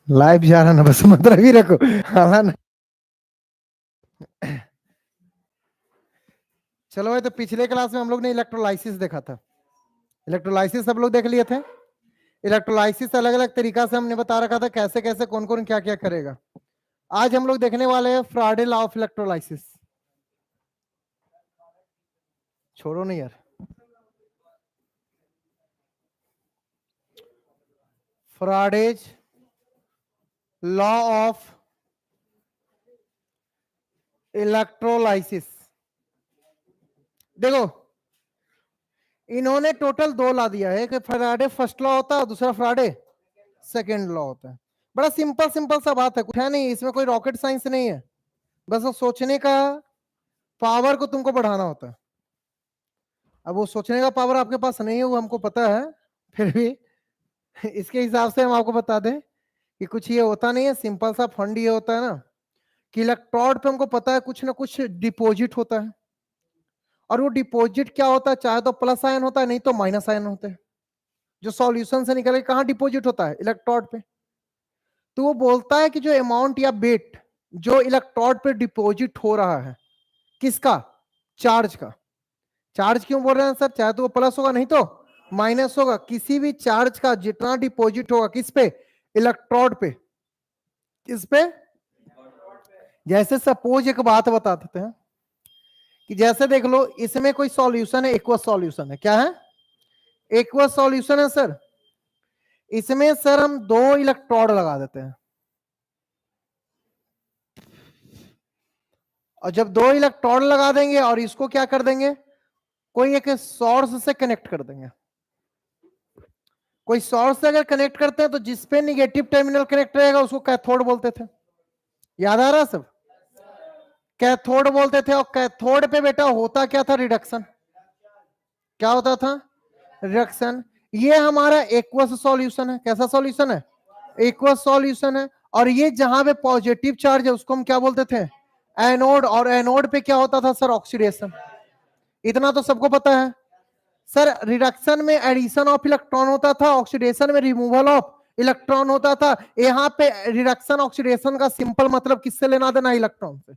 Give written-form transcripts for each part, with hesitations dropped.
Live जा रहा ना, बस मतलब ही रखो। हाँ ना। चलो भाई, तो पिछले क्लास में हम लोग ने इलेक्ट्रोलाइसिस देखा था। इलेक्ट्रोलाइसिस सब लोग देख लिए थे। इलेक्ट्रोलाइसिस अलग अलग तरीका से हमने बता रखा था, कैसे कैसे कौन कौन क्या क्या करेगा। आज हम लोग देखने वाले हैं फ्राडे लॉ ऑफ इलेक्ट्रोलाइसिस। छोड़ो नहीं यार। फ्राडेज लॉ ऑफ इलेक्ट्रोलाइसिस। देखो, इन्होंने टोटल दो ला दिया है, कि फ्राडे फर्स्ट लॉ होता है, दूसरा फ्राडे सेकेंड लॉ होता है। बड़ा सिंपल सिंपल सा बात है, कुछ है नहीं इसमें, कोई रॉकेट साइंस नहीं है। बस वो सोचने का पावर को तुमको बढ़ाना होता है। अब वो सोचने का पावर आपके पास नहीं है, वो हमको पता है, फिर भी इसके हिसाब से हम आपको बता दें कि कुछ ये होता नहीं है। सिंपल सा फंड ये होता है ना, कि इलेक्ट्रोड पे हमको पता है कुछ ना कुछ डिपॉजिट होता है, और वो डिपॉजिट क्या होता है, चाहे तो प्लस आयन होता है, नहीं तो माइनस आयन होते हैं। जो सॉल्यूशन से निकल के कहां डिपॉजिट होता है, इलेक्ट्रोड पे। तो वो बोलता है कि जो अमाउंट या वेट जो इलेक्ट्रोड पे डिपॉजिट हो रहा है, किसका, चार्ज का। चार्ज क्यों बोल रहे हैं सर, चाहे तो वो प्लस होगा नहीं तो माइनस होगा। किसी भी चार्ज का जितना डिपॉजिट होगा किस पे, इलेक्ट्रोड पे। किस पे, जैसे सपोज एक बात बता देते हैं कि जैसे देख लो, इसमें कोई सॉल्यूशन है, एक्वस सॉल्यूशन है। क्या है, एक्वस सॉल्यूशन है सर। इसमें सर हम दो इलेक्ट्रोड लगा देते हैं, और जब दो इलेक्ट्रोड लगा देंगे और इसको क्या कर देंगे, कोई एक सोर्स से कनेक्ट कर देंगे। कोई सोर्स से अगर कनेक्ट करते हैं तो जिसपे निगेटिव टर्मिनल कनेक्ट रहेगा उसको कैथोड बोलते थे। याद आ रहा है सब, कैथोड बोलते थे। और कैथोड पे बेटा होता क्या था, रिडक्शन। क्या होता था, रिडक्शन। ये हमारा एक्वस सॉल्यूशन है। कैसा सॉल्यूशन है, एक्वस सॉल्यूशन है। और ये जहां पे पॉजिटिव चार्ज है उसको हम क्या बोलते थे, एनोड। और एनोड पे क्या होता था सर, ऑक्सीडेशन। इतना तो सबको पता है सर। रिडक्शन में एडिशन ऑफ इलेक्ट्रॉन होता था, ऑक्सीडेशन में रिमूवल ऑफ इलेक्ट्रॉन होता था। यहाँ पे रिडक्शन ऑक्सीडेशन का सिंपल मतलब किससे लेना देना, इलेक्ट्रॉन से।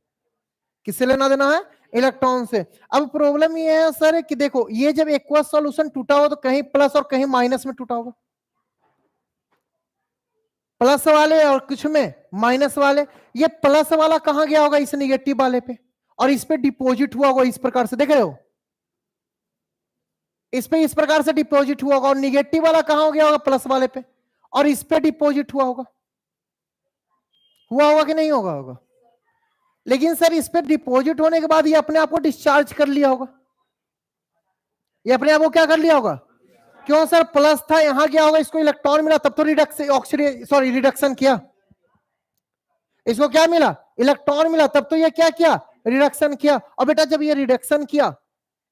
किससे लेना देना है, इलेक्ट्रॉन से। अब प्रॉब्लम ये है सर कि देखो, ये जब एक्वस सॉल्यूशन टूटा हो तो कहीं प्लस और कहीं माइनस में टूटा होगा। प्लस वाले और कुछ में माइनस वाले। ये प्लस वाला कहां गया होगा, इस निगेटिव वाले पे, और इस पे डिपॉजिट हुआ होगा इस प्रकार से। देख रहे हो, इस पे इस प्रकार से डिपॉजिट हुआ होगा, और निगेटिव वाला कहां हो गया होगा, प्लस वाले पे, और इस पे डिपॉजिट हुआ होगा। हुआ होगा कि नहीं होगा, होगा। लेकिन सर इस पे डिपॉजिट होने के बाद ये अपने आप को डिस्चार्ज कर लिया होगा। ये अपने आप को क्या कर लिया होगा, क्यों सर, प्लस था, यहां गया होगा, इसको इलेक्ट्रॉन मिला, तब तो रिडक्शन ऑक्सीडेशन, सॉरी रिडक्शन किया। इसको क्या मिला, इलेक्ट्रॉन मिला, तब तो ये क्या किया, रिडक्शन किया। और बेटा जब ये रिडक्शन किया,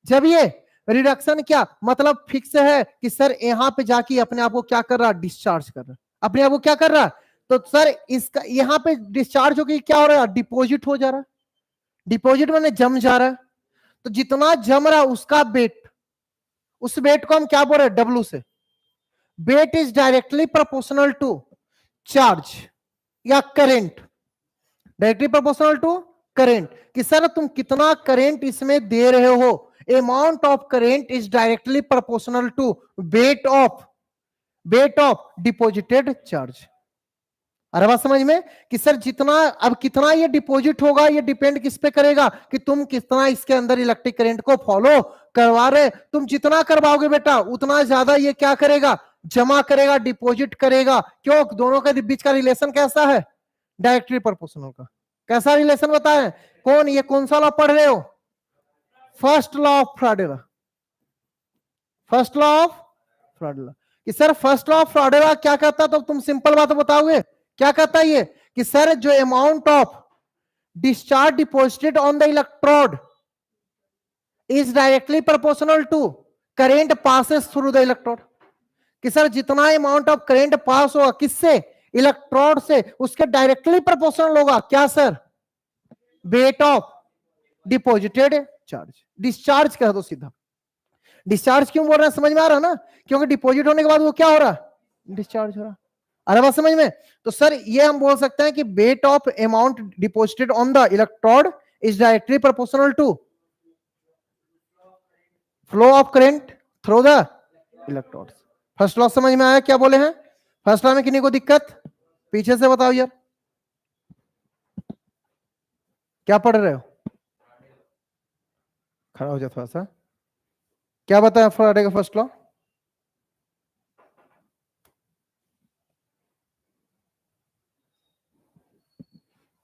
जब ये रिडक्शन किया, मतलब फिक्स है कि सर यहां पे जाके अपने आप को क्या कर रहा, डिस्चार्ज कर रहा, अपने आप को क्या कर रहा। तो सर इसका यहां पे डिस्चार्ज होकर क्या हो रहा है, डिपॉजिट हो जा रहा है। डिपॉजिट माने जम जा रहा है। तो जितना जम रहा उसका वेट, उस वेट को हम क्या बोल रहे हैं, डब्ल्यू से। Weight is directly proportional to charge या current, directly proportional to current. कि सर तुम कितना करेंट इसमें दे रहे हो, amount of current is directly proportional to weight of deposited charge. अरे बात समझ में, कि सर जितना, अब कितना ये डिपॉजिट होगा ये डिपेंड किस पे करेगा, कि तुम कितना इसके अंदर इलेक्ट्रिक करंट को फॉलो करवा रहे। तुम जितना करवाओगे बेटा उतना ज्यादा ये क्या करेगा, जमा करेगा, डिपॉजिट करेगा। क्यों, दोनों के बीच का रिलेशन कैसा है, डायरेक्टली प्रोपोर्शनल का। कैसा रिलेशन बताएं, कौन, ये कौन सा लॉ पढ़ रहे हो, first law of Faraday. First law of Faraday, कि sir first law of Faraday क्या कहता है, तो तुम सिंपल बात बताओगे क्या कहता है ये, कि सर जो amount of discharge deposited on the electrode is directly proportional to current passes through the electrode. कि सर जितना अमाउंट ऑफ करंट पास होगा किससे, इलेक्ट्रोड से, उसके डायरेक्टली प्रोपोर्शनल होगा क्या sir, weight of deposited charge. Discharge कह दो सीधा। डिस्चार्ज क्यों बोल रहे हैं समझ में आ रहा है ना, क्योंकि डिपॉजिट होने के बाद वो क्या हो रहा है, डिस्चार्ज हो रहा। अरे बात समझ में। तो सर ये हम बोल सकते हैं कि weight of amount deposited on the electrode is directly proportional to flow of current through the electrode. First law समझ में आया क्या बोले हैं। फर्स्ट लॉ में किन्हीं को दिक्कत, पीछे से बताओ यार, क्या पढ़ रहे हो, खड़ा हो जाओ थोड़ा सा। क्या बताया फराडे का फर्स्ट लॉ,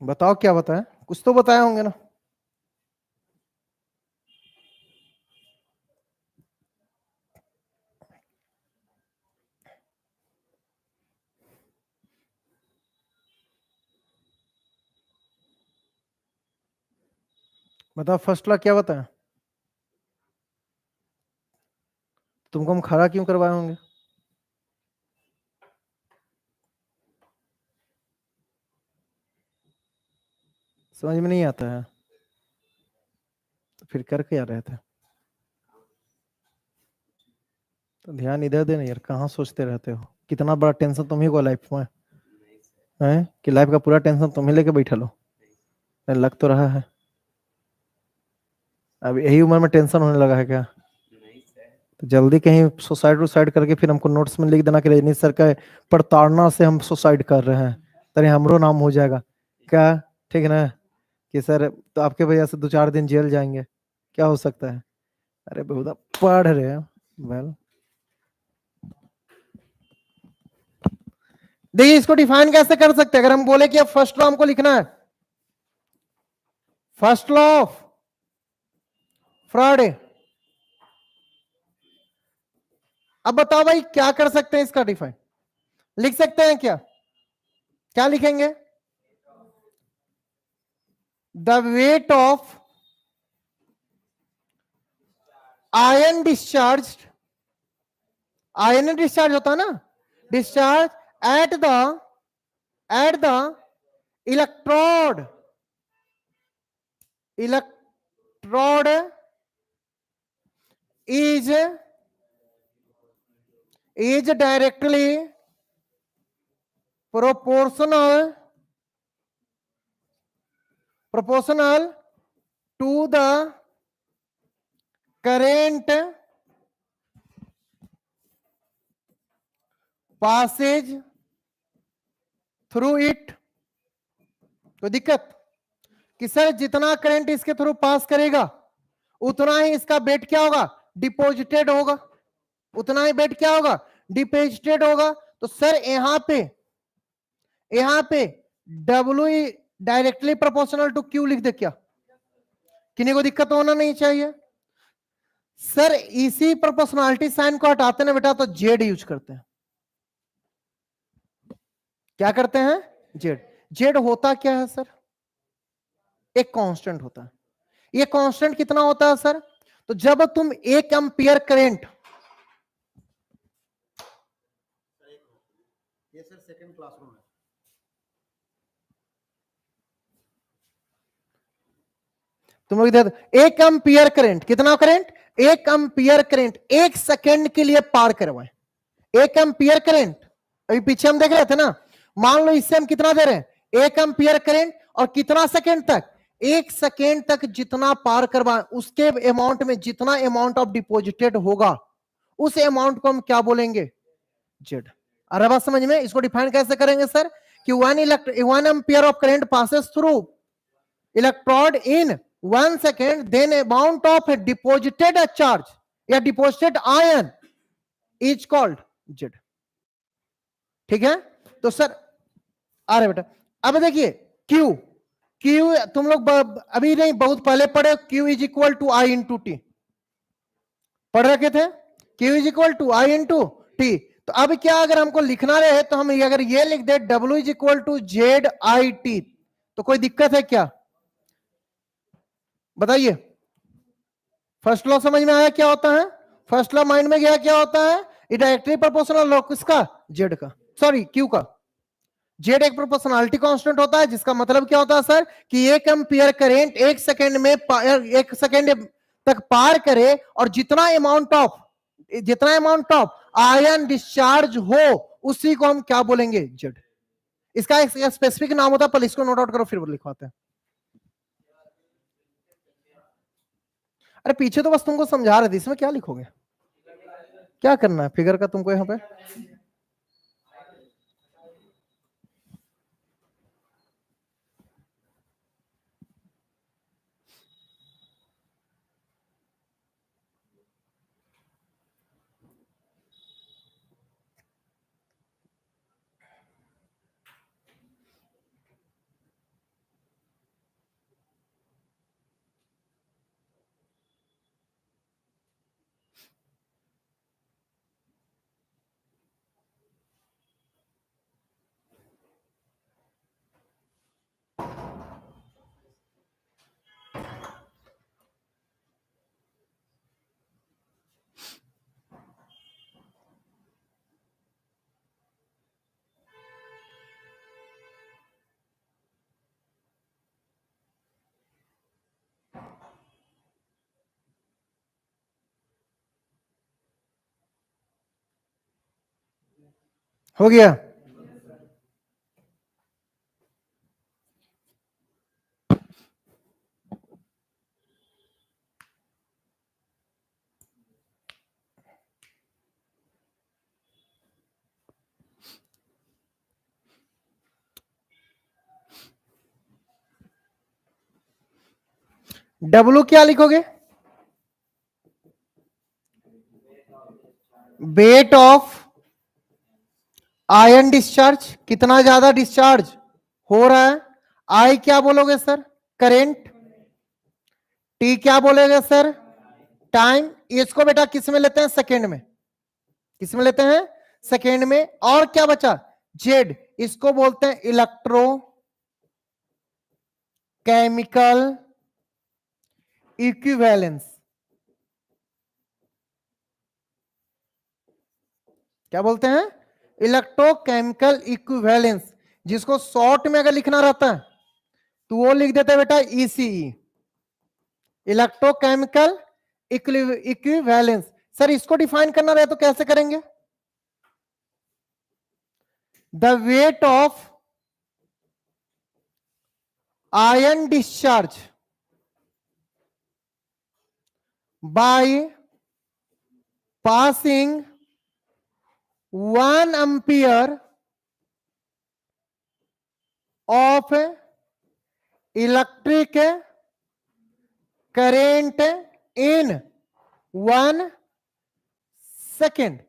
बताओ क्या बताया, कुछ तो बताया होंगे ना। बताओ फर्स्ट लॉ क्या बताया, तुमको हम खड़ा क्यों करवाए होंगे। समझ में नहीं आता है तो फिर कर क्या रहे थे। तो ध्यान इधर देना यार, कहाँ सोचते रहते हो, कितना बड़ा टेंशन तुम ही को लाइफ में है कि लाइफ का पूरा टेंशन तुम ही लेके बैठा लो। लग तो रहा है अब यही उम्र में टेंशन होने लगा है क्या। तो जल्दी कहीं सुसाइड वुसाइड करके फिर हमको नोट्स में लिख देना कि रजनीश सर का प्रताड़ना से हम सुसाइड कर रहे हैं, तभी हमरो नाम हो जाएगा क्या। ठीक है ना कि सर तो आपके वजह से 2-4 दिन जेल जाएंगे, क्या हो सकता है। अरे बहुत पढ़ रहे हैं वेल। देखिए इसको डिफाइन कैसे कर सकते हैं, अगर हम बोले कि अब फर्स्ट लॉ हमको लिखना है, फर्स्ट लॉ ऑफ फ्राडे। अब बताओ भाई क्या कर सकते हैं इसका डिफाइन, लिख सकते हैं क्या, क्या लिखेंगे, the weight of ion discharge, ion discharge होता है ना, discharge at the electrode, electrode is directly proportional to the current passage through it। तो दिक्कत कि सर जितना करंट इसके थ्रू पास करेगा उतना ही इसका वेट क्या होगा, डिपॉजिटेड होगा, उतना ही वेट क्या होगा, डिपॉजिटेड होगा। तो सर यहां पे W directly proportional to Q लिख दे क्या, किन्हीं को दिक्कत होना नहीं चाहिए। सर इसी प्रोपोर्शनलिटी साइन को हटाते ना बेटा तो जेड यूज करते हैं, क्या करते हैं, जेड। जेड होता क्या है सर, एक कांस्टेंट होता है। ये कांस्टेंट कितना होता है सर, तो जब तुम 1 एम्पियर करंट, ये सर सेकंड क्लासरूम है, तुम लोग इधर 1 एम्पियर करंट, कितना करंट, 1 एम्पियर करंट 1 सेकंड के लिए पार करवाएं। 1 एम्पियर करंट अभी पीछे हम देख रहे थे ना, मान लो इससे हम कितना दे रहे हैं, 1 एम्पियर करंट, और कितना सेकंड तक, 1 सेकंड तक जितना पार करवाएं उसके अमाउंट में जितना अमाउंट ऑफ डिपॉजिटेड होगा उस अमाउंट को हम क्या बोलेंगे, जेड। अरे बात समझ में, इसको डिफाइन कैसे करेंगे सर कि 1 ampere of current passes through electrode in 1 second, then amount of deposited charge या deposited ion is called Z. ठीक है, तो सर आ रहे बेटा, अब देखिए Q तुम लोग अभी नहीं बहुत पहले पढ़े, Q is equal to I into T, पढ़ रखे थे, Q is equal to I into T. तो अब क्या अगर हमको लिखना रहे तो हम अगर ये लिख दे W is equal to Z I T, तो कोई दिक्कत है क्या, बताइए। फर्स्ट लॉ समझ में आया क्या होता है, फर्स्ट लॉ माइंड में गया क्या होता है, ये डायरेक्टली प्रोपोर्शनल हो किसका, जेड का, सॉरी क्यू का। जेड एक प्रोपोर्शनलिटी कांस्टेंट होता है, जिसका मतलब क्या होता है सर कि 1 एम्पियर करंट 1 सेकंड में 1 सेकंड तक पार करे और जितना अमाउंट ऑफ आयन डिस्चार्ज हो उसी को हम क्या बोलेंगे, जेड। इसका एक स्पेसिफिक नाम होता है, पहले इसको नोट आउट करो फिर लिखवाते हैं। अरे पीछे तो बस तुमको समझा रहे थे, इसमें क्या लिखोगे, क्या करना है फिगर का तुमको यहाँ पे। हो गया, डब्ल्यू क्या लिखोगे, वेट ऑफ आयन डिस्चार्ज, कितना ज्यादा डिस्चार्ज हो रहा है। आई क्या बोलोगे सर, करेंट। टी क्या बोलेगा सर, टाइम। इसको बेटा किस में लेते हैं, सेकेंड में, किस में लेते हैं, सेकेंड में। और क्या बचा, जेड, इसको बोलते हैं इलेक्ट्रो केमिकल इक्विवेलेंस। क्या बोलते हैं, इलेक्ट्रोकेमिकल इक्विवेलेंस, जिसको शॉर्ट में अगर लिखना रहता है तो वो लिख देते हैं बेटा ईसीई, इलेक्ट्रोकेमिकल इक्विवेलेंस। सर इसको डिफाइन करना रहे तो कैसे करेंगे, the weight of ion discharge by passing 1 ampere of electric current in 1 second.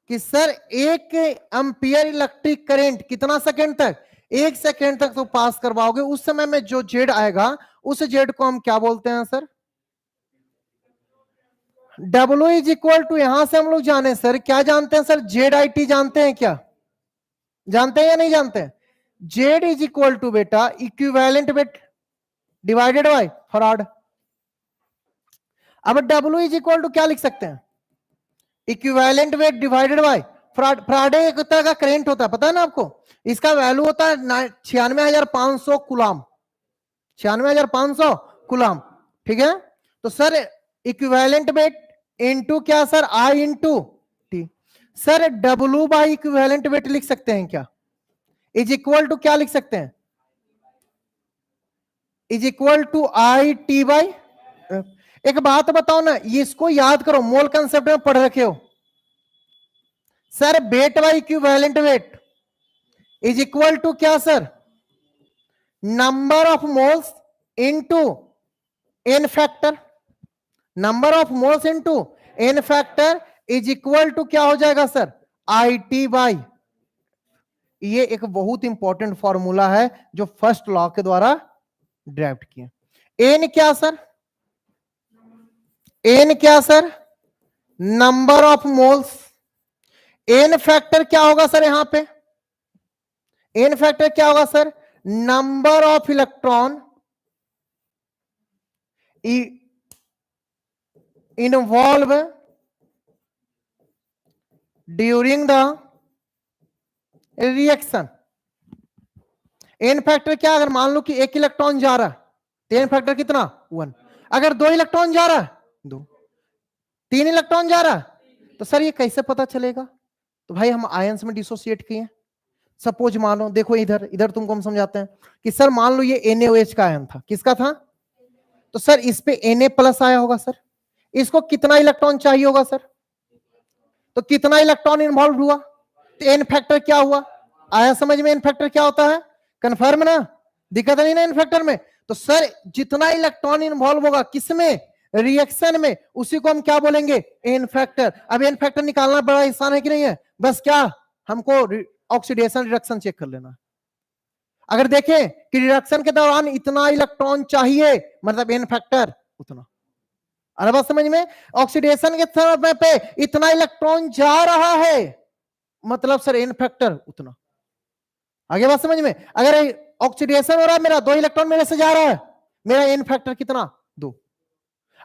कि सर 1 एम्पियर इलेक्ट्रिक करंट कितना सेकेंड तक, 1 सेकेंड तक तो पास करवाओगे, उस समय में जो जेड आएगा उस जेड को हम क्या बोलते हैं sir, W is equal to, यहां से हम लोग जाने सर क्या जानते हैं सर, जेड आई टी जानते हैं क्या, जानते हैं या नहीं जानते हैं। जेड इज इक्वल टू बेटा equivalent weight divided by Faraday. अब डब्ल्यू इज इक्वल टू क्या लिख सकते हैं, equivalent weight divided by Faraday एक तरह का करंट होता है, पता है ना आपको। इसका वैल्यू होता है 96,500 कुलाम, 96,500 कुलाम, ठीक है। तो सर इक्विवेलेंट वेट इनटू क्या sir, I into T. Sir W by equivalent wait लिख सकते हैं क्या, इज इक्वल टू क्या लिख सकते हैं, is equal to I T by. एक बात बताओ ना, इसको याद करो, मोल कंसेप्ट में पढ़ रखे हो sir, weight by equivalent weight is equal to क्या sir, number of moles into n factor, number of moles into n factor is equal to क्या हो जाएगा सर, आई टी बाई। ये एक बहुत इंपॉर्टेंट फॉर्मूला है जो फर्स्ट लॉ के द्वारा ड्राइव किया। एन क्या सर, एन क्या sir, number of moles. N factor क्या होगा सर, यहां पे एन फैक्टर क्या होगा sir, number of electron involve during the reaction. N factor क्या, अगर मान लो कि 1 इलेक्ट्रॉन जा रहा है तो एन फैक्टर कितना 1। अगर 2 इलेक्ट्रॉन जा रहा है 2, 3 इलेक्ट्रॉन जा रहा है तो सर ये कैसे पता चलेगा? तो भाई हम आयंस में डिसोसिएट किए। सपोज मान लो, देखो इधर इधर तुमको हम समझाते हैं कि सर मान लो ये NaOH का आयन था, किसका था? तो सर इस पे Na प्लस आया होगा सर, इसको कितना इलेक्ट्रॉन चाहिए होगा सर? तो कितना इलेक्ट्रॉन इन्वॉल्व हुआ? तो एन फैक्टर क्या हुआ? आया समझ में एन फैक्टर क्या होता है? कंफर्म ना, दिक्कत नहीं ना एन फैक्टर में? तो सर जितना इलेक्ट्रॉन इन्वॉल्व होगा किसमें? रिएक्शन में, उसी को हम क्या बोलेंगे? N factor. अब एन फैक्टर निकालना बड़ा आसान है कि नहीं है? बस क्या हमको ऑक्सीडेशन रिडक्शन चेक कर लेना। अगर देखें कि रिडक्शन के दौरान इतना इलेक्ट्रॉन चाहिए, मतलब एन फैक्टर उतना। अरे बात समझ में? ऑक्सीडेशन के समय पे इतना इलेक्ट्रॉन जा रहा है, मतलब सर एन फैक्टर उतना। आगे बात समझ में? अगर ऑक्सीडेशन हो रहा है, मेरा 2 इलेक्ट्रॉन मेरे से जा रहा है, मेरा एन फैक्टर कितना 2।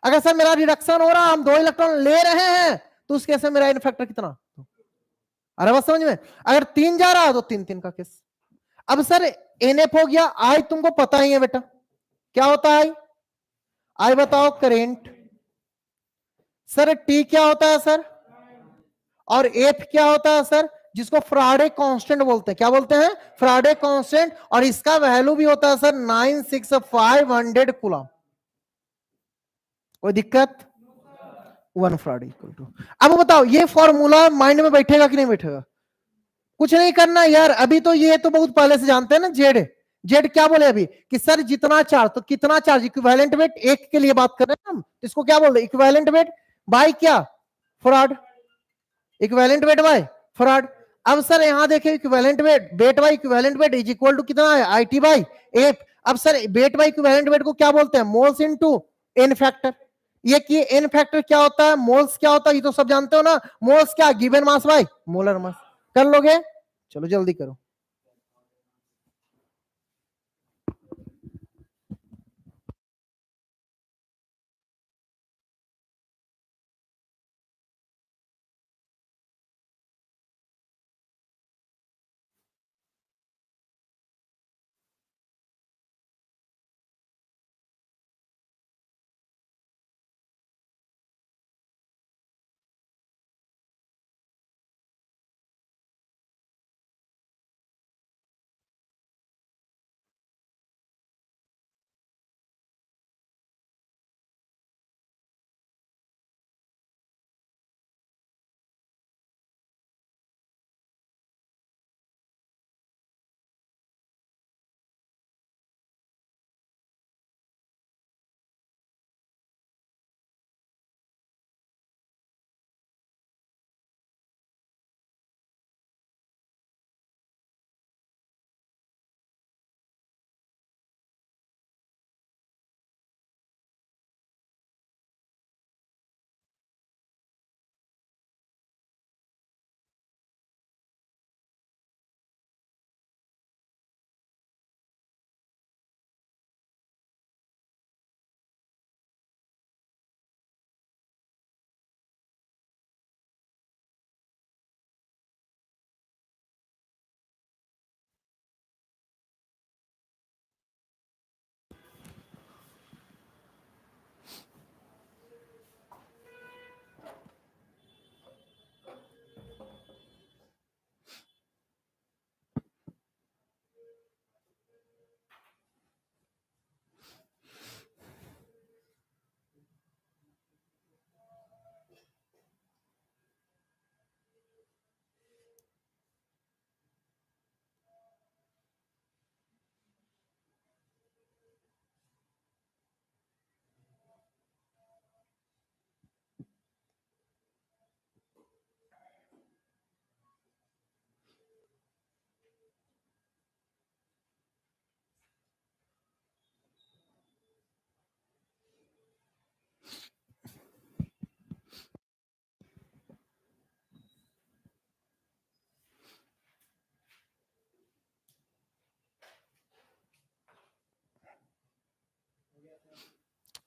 अगर सर मेरा रिडक्शन हो रहा है, हम 2 इलेक्ट्रॉन ले रहे हैं, तो उस केस में मेरा एन फैक्टर कितना 2। अरे बात समझ में? अगर 3 जा रहा है तो 3 का केस। अब सर एनएफ हो गया। आई तुमको पता ही है बेटा क्या होता है? आई बताओ करेंट। सर टी क्या होता है सर? और एफ क्या होता है सर? जिसको फ्राडे कांस्टेंट बोलते हैं। क्या बोलते हैं? फ्राडे कांस्टेंट। और इसका वैल्यू भी होता है सर 96500 कूलम। कोई दिक्कत? 1 फ्राडे इक्वल टू। अब बताओ ये फॉर्मूला माइंड में बैठेगा कि नहीं बैठेगा? कुछ नहीं करना यार, अभी तो ये तो बहुत पहले से जानते हैं ना। जेड, जेड क्या बोले अभी कि सर जितना चार्ज, तो कितना चार्ज इक्विवेलेंट वेट, एक के लिए बात कर रहे हैं हम, इसको क्या बोल रहे हैं? इक्विवेलेंट वेट बाय क्या? Faraday. Equivalent weight by Faraday. अब सर यहां देखिए equivalent weight, weight by equivalent weight is equal to कितना है? IT by F. अब sir weight by equivalent weight को क्या बोलते हैं? Moles into n factor. ये कि एन फैक्टर क्या होता है, मोल्स क्या होता है, ये तो सब जानते हो ना। मोल्स क्या? Given mass by molar mass. कर लोगे? चलो जल्दी करो।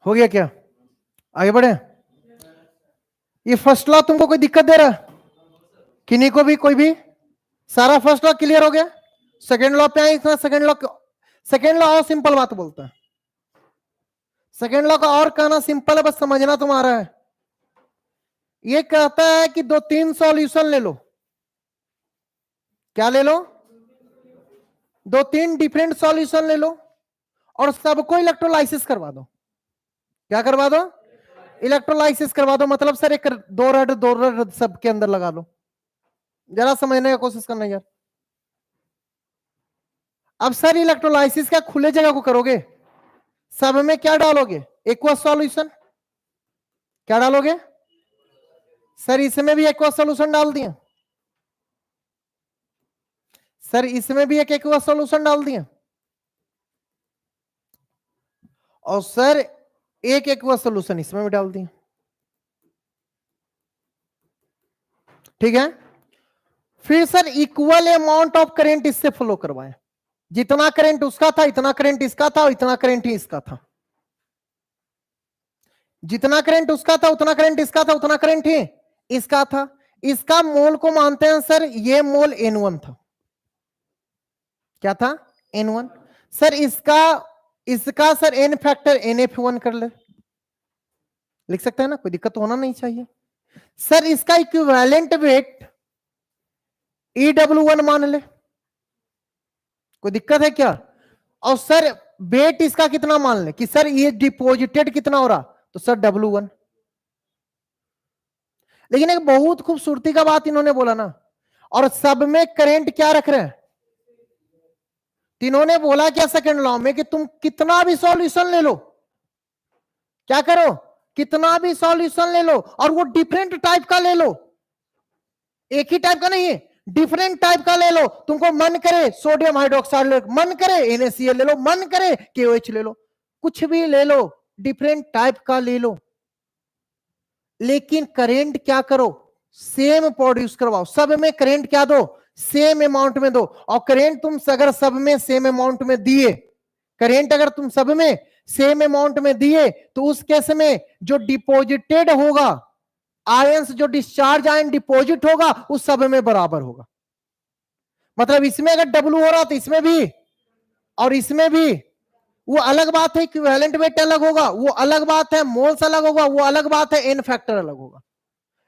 हो गया क्या? आगे बढ़े? ये फर्स्ट लॉ तुमको कोई दिक्कत दे रहा है? किन्हीं को भी, कोई भी, सारा फर्स्ट लॉ क्लियर हो गया। सेकेंड लॉ पे आए। सेकेंड लॉ और सिंपल बात बोलता है। सेकेंड लॉ का और कहना सिंपल है, बस समझना तुम्हारा है। ये कहता है कि 2-3 सॉल्यूशन ले लो। क्या ले लो? 2-3 डिफरेंट सॉल्यूशन ले लो और सबको इलेक्ट्रोलाइसिस करवा दो। क्या करवा दो? इलेक्ट्रोलाइसिस करवा दो। मतलब सर एक दो रड सबके अंदर लगा लो। जरा समझने का कोशिश करना यार। अब सर इलेक्ट्रोलाइसिस क्या खुले जगह को करोगे? सब में क्या डालोगे? Aqueous solution. क्या डालोगे? सर इसमें भी एक्वस सॉल्यूशन डाल दिया। सर इसमें भी एक एक्वस सॉल्यूशन डाल दिया। और सर एक एक्वस सॉल्यूशन इसमें भी डाल दिया। ठीक है। फिर sir equal amount of current इससे फ्लो करवाएं। जितना करंट उसका था, इतना करंट इसका था, और इतना करंट ही इसका था। जितना करंट उसका था, उतना करंट इसका था, उतना करंट ही इसका था। इसका मोल को मानते हैं सर, ये मोल N1 था। क्या था? N1। सर इसका सर N फैक्टर NF1 कर ले, लिख सकते हैं ना, कोई दिक्कत तो होना नहीं चाहिए। सर इसका इक्विवेलेंट वेट EW1 मान ले, कोई दिक्कत है क्या? और सर वेट इसका कितना मान ले कि सर ये डिपॉजिटेड कितना हो रहा, तो सर W1। लेकिन एक बहुत खूबसूरती का बात इन्होंने बोला ना, और सब में करंट क्या रख रहे हैं? इन्होंने बोला क्या सेकंड लॉ में कि तुम कितना भी सॉल्यूशन ले लो, क्या करो, कितना भी सॉल्यूशन ले लो, और वो डिफरेंट टाइप का ले लो, एक ही टाइप का नहीं है, डिफरेंट टाइप का ले लो। तुमको मन करे सोडियम हाइड्रोक्साइड ले लो, मन करे NaCl ले लो, मन करे KOH ले लो, कुछ भी ले लो, डिफरेंट टाइप का ले लो, लेकिन करंट क्या करो, सेम प्रोड्यूस करवाओ। सब में करंट क्या दो, सेम अमाउंट में दो। और करंट तुम अगर सब में सेम अमाउंट में दिए, करंट अगर तुम सब में सेम अमाउंट में दिए, तो उस केस में जो डिपॉजिटेड होगा आयंस, जो डिस्चार्ज आयन डिपॉजिट होगा, उस सब में बराबर होगा। मतलब इसमें अगर W हो रहा तो इसमें भी, और इसमें भी। वो अलग बात है इक्विवेलेंट वेट अलग होगा, वो अलग बात है मोल्स अलग होगा, वो अलग बात है N फैक्टर अलग होगा,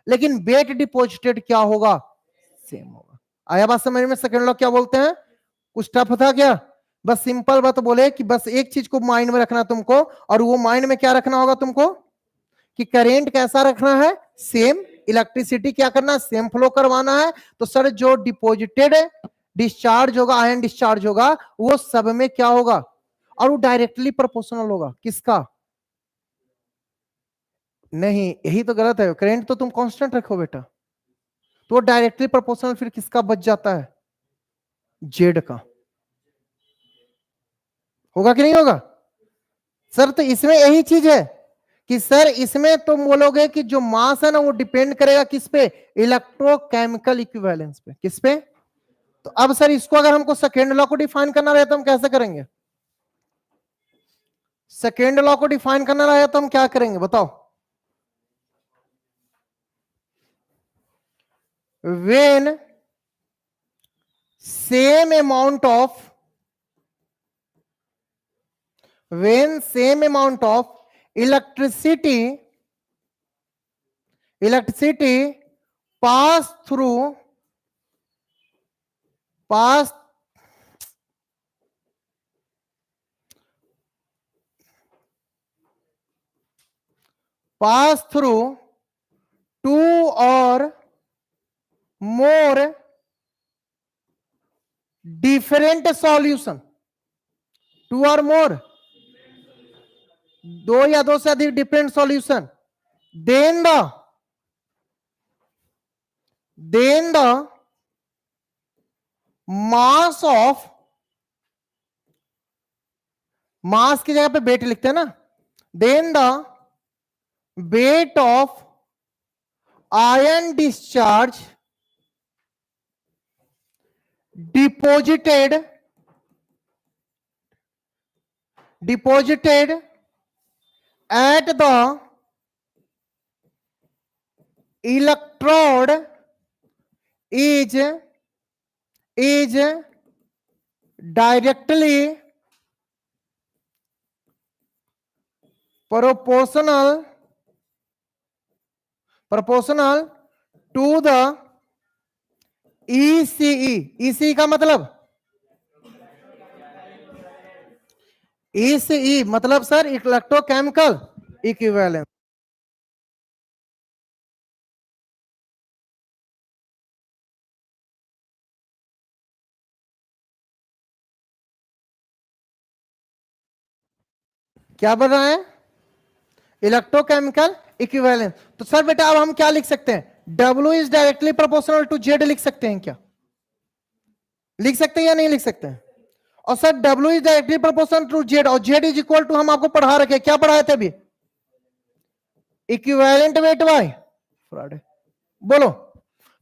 लेकिन वेट डिपॉजिटेड क्या होगा, सेम होगा। आया बात समझ में? सेकंड लॉ क्या बोलते हैं? कुछ टफ था क्या? बस सिंपल बात बोले कि बस एक चीज को माइंड में रखना तुमको, और वो माइंड में क्या रखना होगा तुमको कि करंट कैसा रखना है, सेम। इलेक्ट्रिसिटी क्या करना है, सेम फ्लो करवाना है। तो सर जो डिपॉजिटेड डिस्चार्ज होगा, आयन डिस्चार्ज होगा, वो सब में क्या होगा, और वो डायरेक्टली प्रोपोर्शनल होगा। किसका? नहीं, यही तो गलत है। करंट तो तुम कांस्टेंट रखो बेटा, तो डायरेक्टली प्रोपोर्शनल फिर किसका बच जाता है, जेड का। होगा कि नहीं होगा? सर तो इसमें यही चीज है कि सर इसमें तुम बोलोगे कि जो मास है ना, वो डिपेंड करेगा किस पे, इलेक्ट्रोकेमिकल इक्विवेलेंस पे। किस पे? तो अब सर इसको अगर हमको सेकेंड लॉ को डिफाइन करना रहे तो हम कैसे करेंगे? सेकेंड लॉ को डिफाइन करना रहे तो हम क्या करेंगे बताओ? when same amount of electricity pass through two or more different solution, two or more, दो या दो से अधिक different solution, then the mass of, मास की जगह पे वेट लिखते हैं ना, then the weight of ion discharge deposited at the electrode is directly proportional to the ECE. ECE का मतलब ECE मतलब सर इलेक्ट्रोकेमिकल इक्विवेलेंस। क्या बन रहा है? Electrochemical equivalence. तो सर बेटा अब हम क्या लिख सकते हैं? W is directly proportional to Z लिख सकते हैं क्या? लिख सकते हैं या नहीं लिख सकते हैं? और sir W is directly proportional to Z और Z इज इक्वल टू हम आपको पढ़ा रखे, क्या पढ़ाए थे अभी? Equivalent weight by Faraday. बोलो।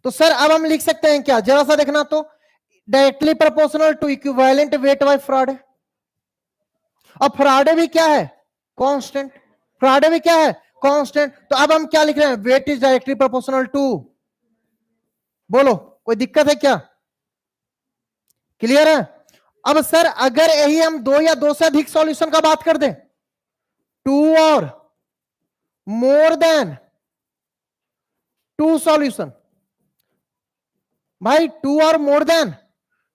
तो सर अब हम लिख सकते हैं क्या? जरा सा देखना तो, directly proportional to equivalent weight by Faraday. अब फ्राडे भी क्या है? कांस्टेंट। फ्राडे भी क्या है? कांस्टेंट। तो अब हम क्या लिख रहे हैं? Weight is directly proportional to. बोलो, कोई दिक्कत है क्या? क्लियर है? अब सर अगर यही हम दो या दो से अधिक सॉल्यूशन का बात कर दें, टू और मोर देन टू सॉल्यूशन, भाई टू और मोर देन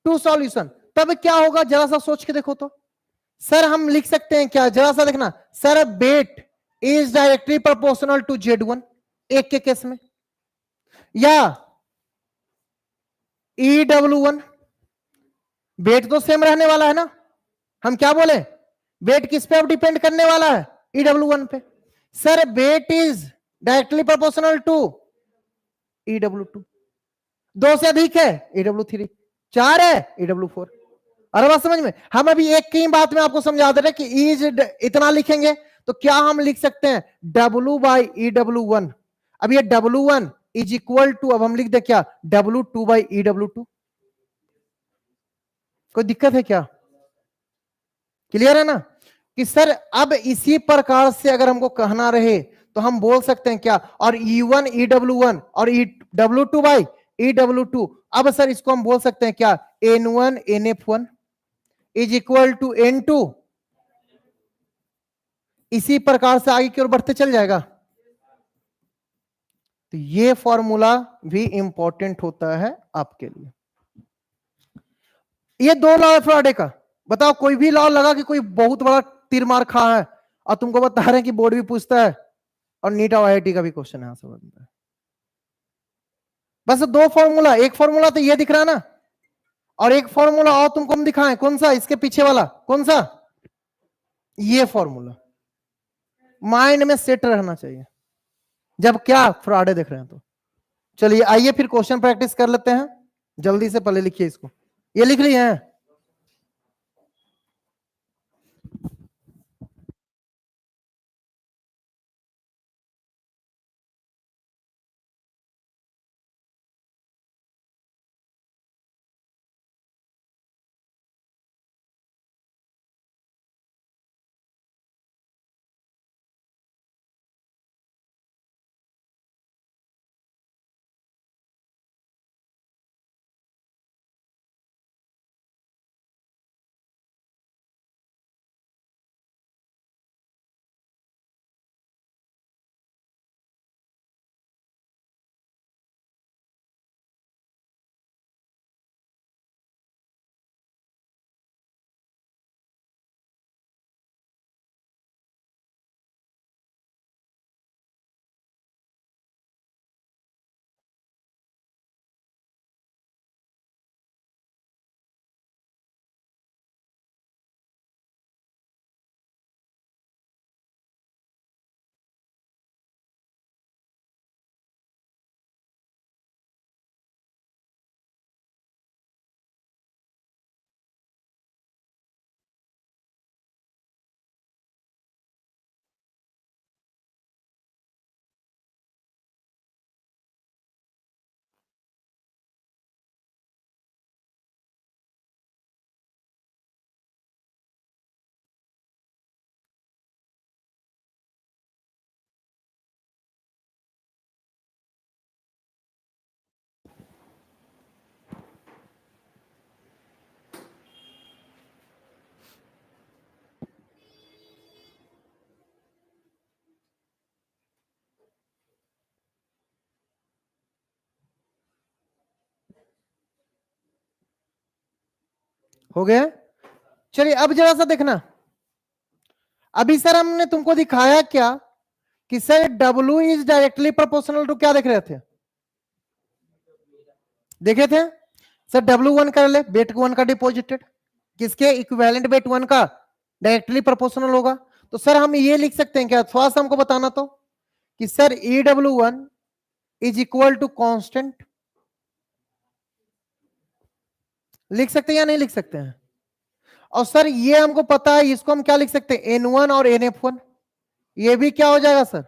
टू सॉल्यूशन, तब क्या होगा? जरा सा सोच के देखो तो। सर हम लिख सकते हैं क्या? जरा सा देखना sir, weight is directly proportional to Z1 एक के केस में, या EW1। वेट तो सेम रहने वाला है ना, हम क्या बोले? वेट किस पे अब डिपेंड करने वाला है? EW1 पे। Sir weight is directly proportional to EW2। दो से अधिक है EW3, चार है EW4। अरे बात समझ में? हम अभी एक की बात में आपको समझा दे रहे कि इज इतना लिखेंगे तो क्या हम लिख सकते हैं? W by EW1। अब ये W1 इज इक्वल टू, अब हम लिख दे क्या? W2 by EW2। कोई दिक्कत है क्या? क्लियर है ना? कि सर अब इसी प्रकार से अगर हमको कहना रहे तो हम बोल सकते हैं क्या? और E1 EW1 और W2 बाई EW2। अब सर इसको हम बोल सकते हैं क्या? N1 NF1 is equal to N2। इसी प्रकार से आगे की ओर बढ़ते चल जाएगा। तो ये फॉर्मूला भी इंपॉर्टेंट होता है आपके लिए। ये दो लॉ है फ्राडे का। बताओ कोई भी लॉ लगा कि कोई बहुत बड़ा तीर मार खा है और तुमको बता रहे हैं कि बोर्ड भी पूछता है और नीट और IIT का भी क्वेश्चन है, सब बनता है। बस दो फॉर्मूला, एक फॉर्मूला तो ये दिख रहा है ना, और एक फॉर्मूला और तुमको हम दिखाएं। कौन सा? इसके पीछे वाला कौन सा? ये फॉर्मूला माइंड में सेट रहना चाहिए जब क्या फ्राडे देख रहे हैं तो। चलिए आइए फिर क्वेश्चन प्रैक्टिस कर लेते हैं। जल्दी से पहले लिखिए इसको। ये लिख लिए हैं? हो गया। चलिए अब जरा सा देखना, अभी सर हमने तुमको दिखाया क्या कि sir W is directly proportional to क्या देख रहे थे, देखे थे सर W1 कर ले, वेट 1 का डिपॉजिटेड किसके इक्विवेलेंट वेट 1 का डायरेक्टली प्रोपोर्शनल होगा। तो सर हम ये लिख सकते हैं क्या, फर्स्ट हमको बताना तो कि sir EW1 is equal to constant, लिख सकते हैं या नहीं लिख सकते हैं। और सर ये हमको पता है, इसको हम क्या लिख सकते हैं, N1 और NF1, ये भी क्या हो जाएगा सर,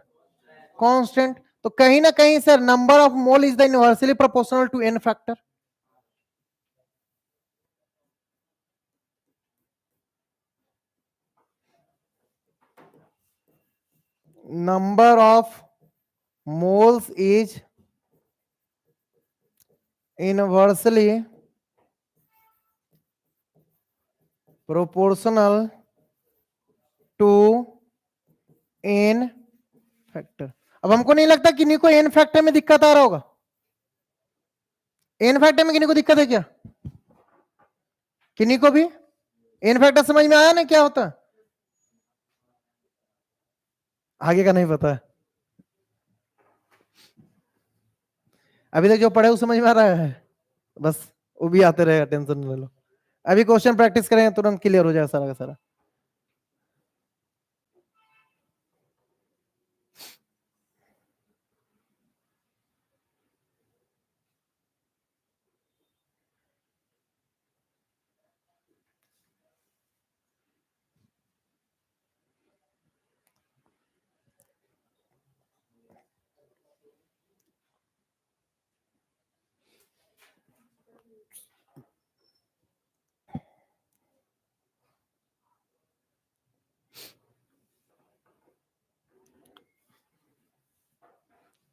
कांस्टेंट। तो कहीं ना कहीं sir number of mole is the inversely proportional to N factor. Number of moles is inversely proportional to N factor. अब हमको नहीं लगता किन्हीं को N फैक्टर में दिक्कत आ रहा होगा, N फैक्टर में किन्हीं को दिक्कत है क्या, किन्हीं को भी N फैक्टर समझ में आया ना क्या होता है, आगे का नहीं पता है, अभी तक जो पढ़े वो समझ में आ रहा है, बस वो भी आते रहेगा, टेंशन नहीं लो। अभी क्वेश्चन प्रैक्टिस करेंगे तुरंत क्लियर हो जाएगा सारा का सारा।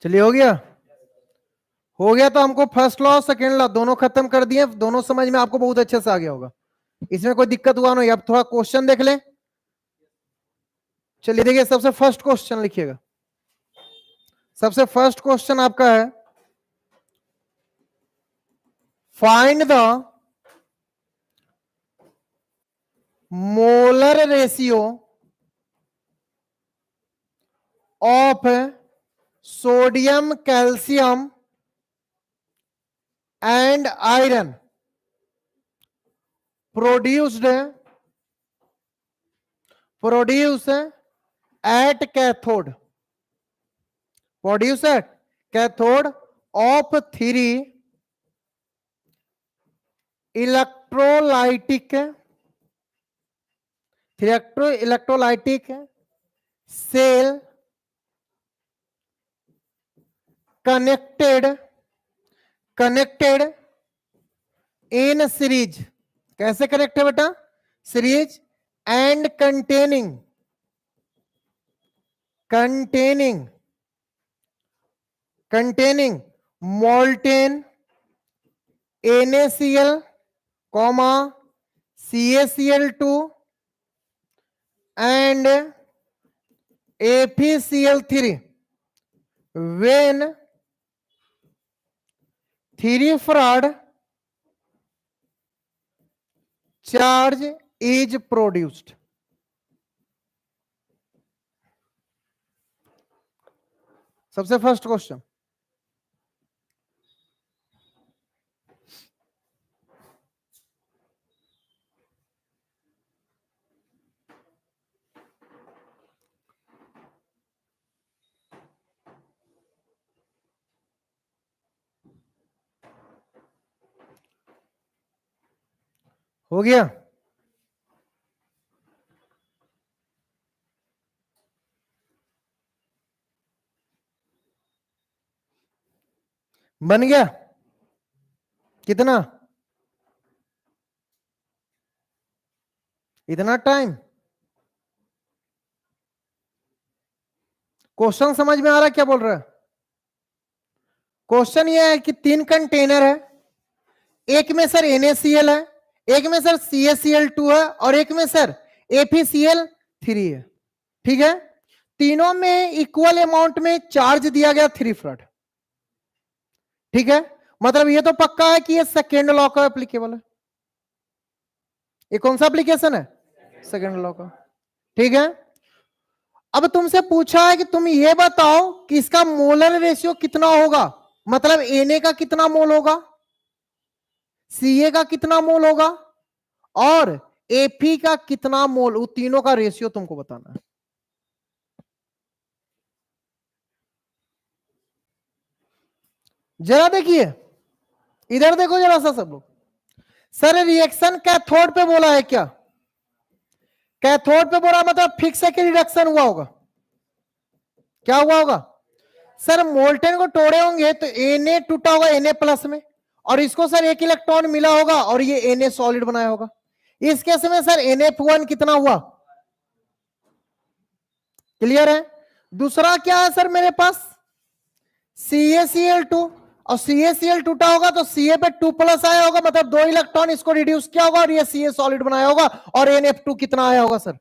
चलिए हो गया, हो गया। तो हमको फर्स्ट लॉ सेकेंड लॉ दोनों खत्म कर दिए, दोनों समझ में आपको बहुत अच्छे से आ गया होगा, इसमें कोई दिक्कत हुआ नहीं। अब थोड़ा क्वेश्चन देख ले। चलिए देखिए, सबसे फर्स्ट क्वेश्चन लिखिएगा, सबसे फर्स्ट क्वेश्चन आपका है, find the molar ratio of sodium calcium and iron produced at cathode of three electrolytic cell connected in series, कैसे कनेक्ट है बेटा, series, and containing molten NaCl, CaCl2 and FeCl3 when 3 farad charge is produced। सबसे first question, हो गया। बन गया कितना, इतना टाइम। क्वेश्चन समझ में आ रहा है क्या बोल रहा है, क्वेश्चन ये है कि 3 कंटेनर है, एक में सर NaCl है, एक में सर CaCl2 है और एक में सर FeCl3 है, ठीक है। तीनों में इक्वल अमाउंट में चार्ज दिया गया 3 फराड, ठीक है। मतलब ये तो पक्का है कि ये सेकेंड लॉ का एप्लीकेबल है, ये कौन सा एप्लीकेशन है? सेकंड लॉ का। ठीक है, अब तुमसे पूछा है कि तुम ये बताओ कि इसका मोलर रेशियो कितना होगा, मतलब Na का कितना मोल होगा, Ca का कितना मोल होगा और Ap का कितना मोल, वो तीनों का रेशियो तुमको बताना है। जरा देखिए, इधर देखो जरा सा सब लोग। सर रिएक्शन कैथोड पे बोला है क्या? कैथोड पे बोला मतलब फिक्स है कि रिडक्शन हुआ होगा? क्या हुआ होगा? सर मोल्टेन को तोड़े होंगे तो Na टूटा होगा Na प्लस में, और इसको सर एक इलेक्ट्रॉन मिला होगा और ये Na सॉलिड बनाया होगा। इस केस में सर NF1 कितना हुआ? क्लियर है? दूसरा क्या है सर मेरे पास? CaCl2, और CaCl टूटा होगा तो Ca पे 2 प्लस आया होगा, मतलब 2 इलेक्ट्रॉन इसको रिड्यूस किया होगा और ये Ca सॉलिड बनाया होगा, और NF2 कितना आया होगा सर?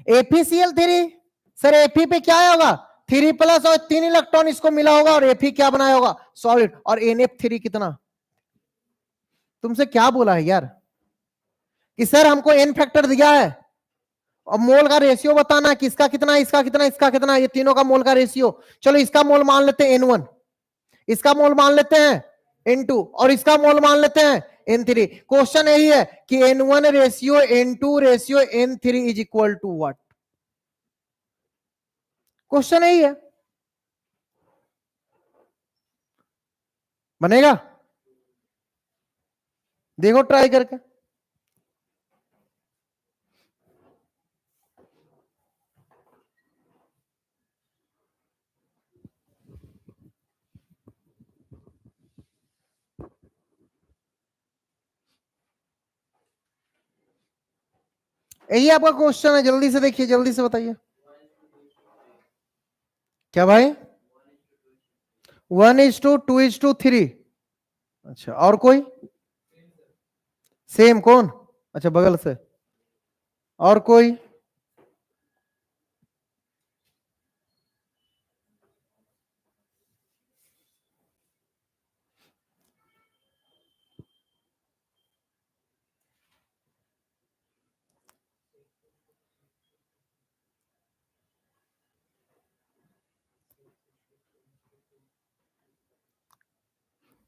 ApCl3, सर Ap पे क्या आया होगा? 3 प्लस और 3 इलेक्ट्रॉन इसको मिला होगा और Ap क्या बनाया होगा? सॉलिड। और NF3 कितना? तुमसे क्या बोला है यार कि सर हमको n फैक्टर दिया है और मोल का रेशियो बताना है, किसका कितना, इसका कितना, इसका कितना, ये तीनों का मोल का रेशियो। चलो इसका मोल मान लेते हैं N1, इसका मोल मान लेते हैं N2 और इसका मोल मान लेते हैं N3। क्वेश्चन यही है कि N1 ratio N2 ratio N3 is equal to what? Question यही है, बनेगा? देखो ट्राई करके। यही आपका क्वेश्चन है, जल्दी से देखिए, जल्दी से बताइए। क्या भाई? 1:2:3। अच्छा, और कोई? सेम कौन? अच्छा बगल से। और कोई?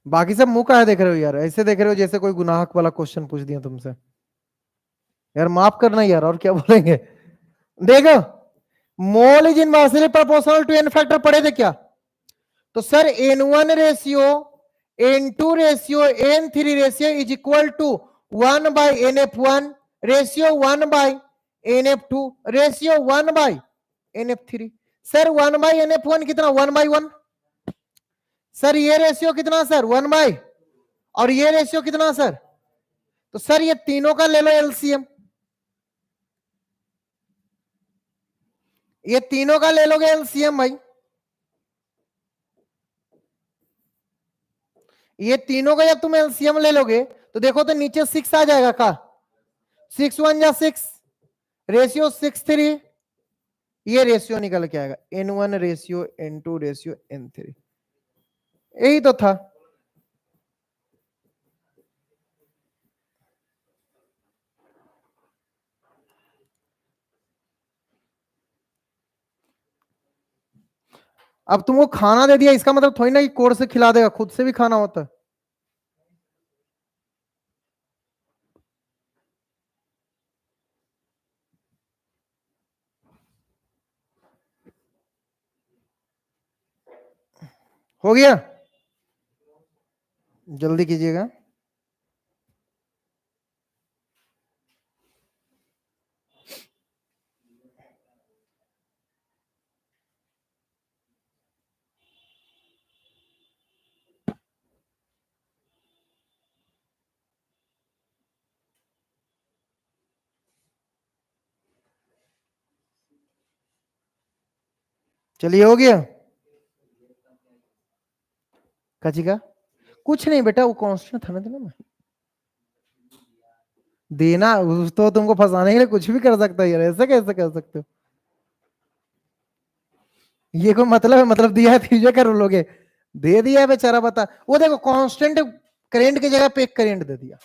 बाकी सब मुंह का है देख रहे हो यार, ऐसे देख रहे हो जैसे कोई गुनाहक वाला क्वेश्चन पूछ दिया तुमसे। यार माफ करना यार, और क्या बोलेंगे। देखो, mole is inversely proportional to n factor पढ़े थे क्या? तो sir N1 ratio N2 ratio N3 ratio is equal to 1 by NF1 ratio 1 by NF2 ratio 1 by NF3। Sir 1 by NF1 कितना? 1/1। सर ये रेशियो कितना सर? 1 बाय, और ये ratio कितना सर? तो सर ये तीनों का ले लो एलसीएम, ये तीनों का ले लोगे एलसीएम भाई, ये तीनों का जब तुम एलसीएम ले लोगे तो देखो तो नीचे 6 आ जाएगा का? 6 1 जा 6, रेशियो 6:3, ये रेशियो निकल के आएगा N1 ratio N2 ratio N3। यही तो था। अब तुमको खाना दे दिया, इसका मतलब थोड़ी ना कि कोर्स से खिला देगा, खुद से भी खाना होता है। हो गया? जल्दी कीजिएगा। चलिए हो गया। काची का? कुछ नहीं बेटा, वो कांस्टेंट था ना, देना मैं देना तो तुमको फंसाने के लिए कुछ भी कर सकता है यार, ऐसे कैसे कर सकते हो? ये कोई मतलब है? मतलब दिया है फिर कर लोगे? दे दिया है बेचारा, बता। वो देखो कांस्टेंट करेंट की जगह पे एक करेंट दे दिया,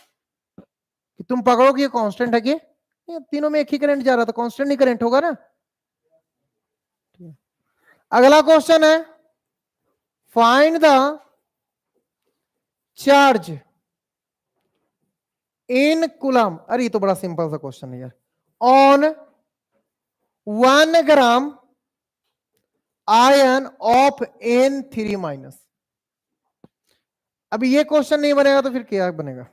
कि तुम पकड़ो कि ये कांस्टेंट है कि ये तीनों में एक ही करंट जा रहा था, कांस्टेंट ही करंट होगा ना। अगला क्वेश्चन है find the charge in coulomb. अरे ये तो बड़ा सिंपल सा क्वेश्चन है यार। On 1 gram ion of N3-। अभी ये क्वेश्चन नहीं बनेगा तो फिर क्या बनेगा?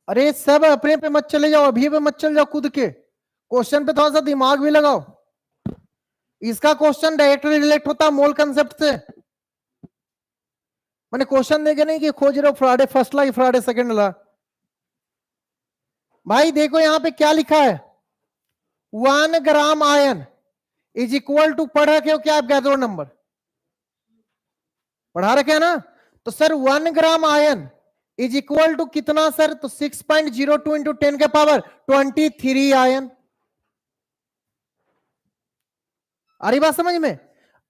अरे सब अपने पे मत चले जाओ, अभी पे मत चले जाओ, कूद के क्वेश्चन पे थोड़ा सा दिमाग भी लगाओ। इसका क्वेश्चन डायरेक्टली रिलेट होता है मोल कंसेप्ट से। मैंने क्वेश्चन देखे नहीं कि खोज रहे हो फ्राइडे फर्स्ट ला फ्राइडे सेकंड ला। भाई देखो यहां पे क्या लिखा है, 1 gram ion is equal to, पढ़ रखे हो क्या आप गैथोड नंबर? पढ़ा रखे हैं ना? तो sir 1 gram ion is equal to कितना सर? तो 6.02 इंटू 10 के पावर 23 आयन। आ रही बात समझ में?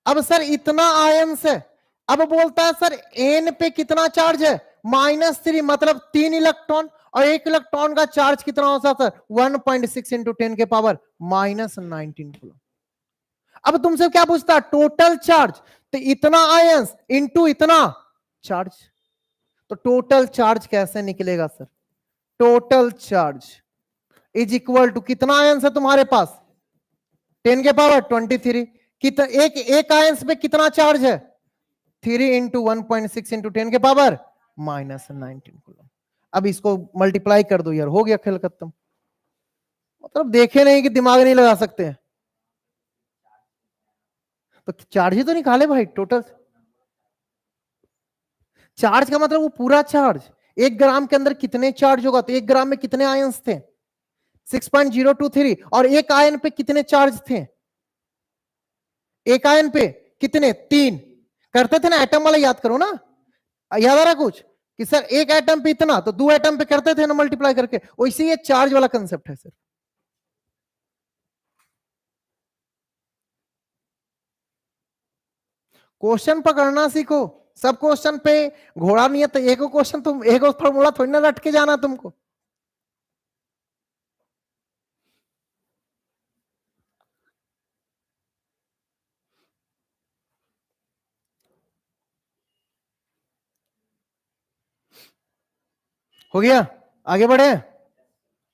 अब सर इतना आयन से, अब बोलता है सर एन पे कितना चार्ज है? -3, मतलब 3 इलेक्ट्रॉन, और 1 इलेक्ट्रॉन का चार्ज कितना होता सर? 1.6 इंटू 10 के पावर -19 कूलम। अब तुमसे क्या पूछता? Total charge. तो इतना आयंस इंटू इतना चार्ज, तो टोटल चार्ज कैसे निकलेगा sir? Total charge is equal to कितना आयंस है तुम्हारे पास? 10 के पावर 23। कितना एक आयंस पे कितना चार्ज है? 3 इंटू 1.6 इंटू 10 के पावर -19 कूलम। अब इसको मल्टीप्लाई कर दो यार, हो गया खेल खत्म। मतलब देखे नहीं कि दिमाग नहीं लगा सकते हैं, तो चार्ज ही तो निकाले भाई। टोटल चार्ज का मतलब वो पूरा चार्ज, 1 ग्राम के अंदर कितने चार्ज होगा, तो 1 ग्राम में कितने आयंस थे? 6.023। और एक आयन पे कितने चार्ज थे? एक आयन पे कितने? 3। करते थे ना एटम वाला, याद करो ना। याद आ रहा कुछ कि सर एक एटम पे इतना, तो 2 एटम पे करते थे ना मल्टीप्लाई करके। वैसे ये चार्ज वाला कंसेप्ट है सर। क्वेश्चन पकड़ना सीखो। सब क्वेश्चन पे घोड़ा नहीं है, तो एक क्वेश्चन तुम एक फॉर्मूला थोड़ी ना रट के जाना तुमको। हो गया, आगे बढ़े।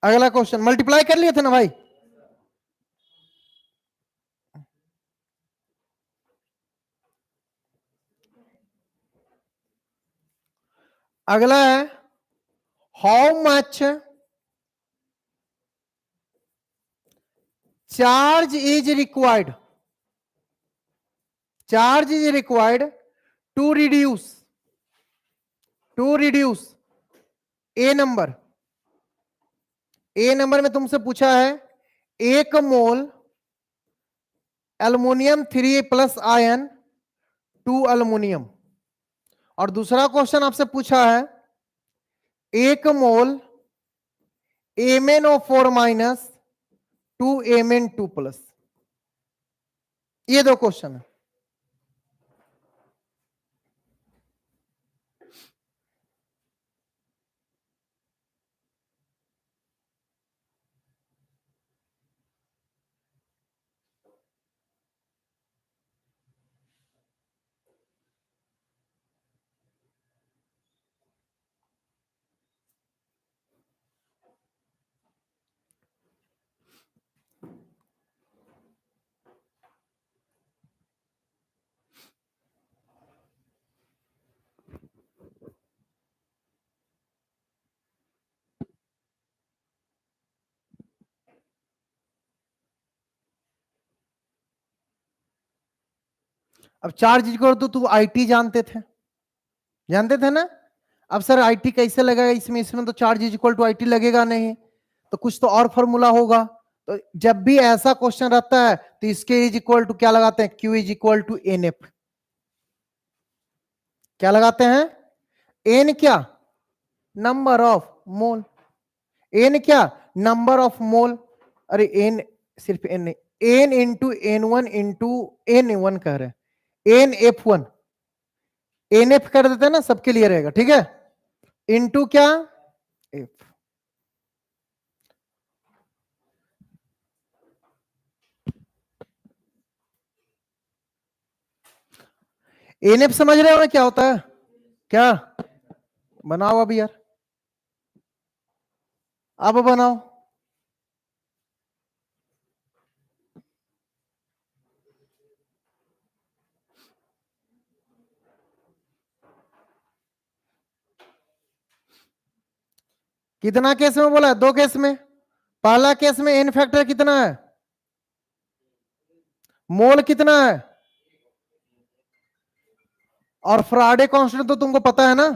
अगला क्वेश्चन मल्टीप्लाई कर लिए थे ना भाई? अगला है how much charge is required, charge is required to reduce a number. A number में तुमसे पूछा है 1 मोल एल्युमिनियम 3+ आयन 2 एल्युमिनियम, और दूसरा क्वेश्चन आपसे पूछा है 1 मोल MnO4- 2 Mn2+। ये 2 क्वेश्चन है। अब चार्ज को तो तू आईटी जानते थे ना? अब सर आईटी कैसे लगेगा इसमें? इसमें तो charge is equal to IT लगेगा नहीं, तो कुछ तो और फॉर्मूला होगा। तो जब भी ऐसा क्वेश्चन रहता है तो इसके इज इक्वल टू क्या लगाते हैं? Q is equal to N F. क्या लगाते हैं? एन क्या? Number of mole. एन क्या? Number of mole. अरे एन सिर्फ एन नहीं, N into N1 into N1 कह रहे हैं, NF1 NF कर देते हैं ना, सबके लिए रहेगा, ठीक है। इंटू क्या? एफ। NF समझ रहे हो ना क्या होता है? क्या बनाओ अभी यार, अब बनाओ। कितना केस में बोला? 2 केस में। पहला केस में एन फैक्टर कितना है? मोल कितना है? और फ्राडे कांस्टेंट तो तुमको पता है ना।